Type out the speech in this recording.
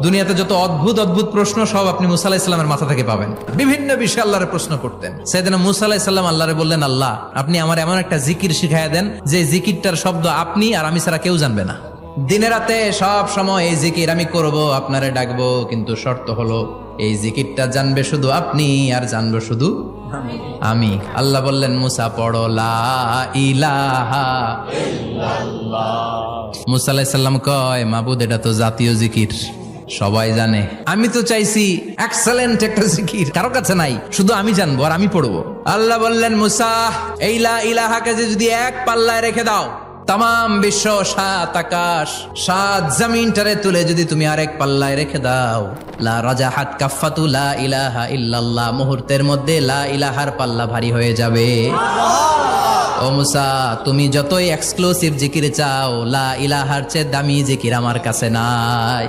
দুনিয়াতে যত অদ্ভুত অদ্ভুত প্রশ্ন সব আপনি মুসা আলাইহিস সালামের মাথা থেকে পাবেন। বিভিন্ন বিষয়ে আল্লাহরে প্রশ্ন করতেন। সাইয়েদনা মুসা আলাইহিস সালাম আল্লাহরে বললেন, আল্লাহ আপনি আমার এমন একটা জিকির শিখাইয়া দেন যে জিকিরটার শব্দ আপনি আর আমি ছাড়া কেউ জানবে না। দিনে রাতে সব সময় এই জিকির আমি করব, আপনারে ডাকবো, কিন্তু শর্ত হলো এই জিকিরটা জানবে শুধু আপনি আর জানবো শুধু আমি। আল্লাহ বললেন, মুসা পড়ো লা ইলাহা ইল্লাল্লাহ। মুসা আলাইহিস সালাম কয়, মাবুদ এটা তো জাতীয় জিকির, সবাই জানে। আমি তো চাইছি এক্সেলেন্ট একটা জিকির, কারো কাছে নাই, শুধু আমি জানবো আর আমি পড়বো। আল্লাহ বললেন, মুসা এই লা ইলাহাকে যদি এক পাল্লায় রেখে দাও, তাম বিশ্ব, 7 আকাশ 7 জমিনটারে তুলে যদি তুমি আরেক পাল্লায় রেখে দাও, লা রাজাহাত কাফাতু লা ইলাহা ইল্লাল্লাহ, মুহূর্তের মধ্যে লা ইলাহার পাল্লা ভারী হয়ে যাবে। ও মুসা, তুমি যতই এক্সক্লুসিভ জিকির চাও, লা ইলাহার চেয়ে দামি জিকির আমার কাছে নাই।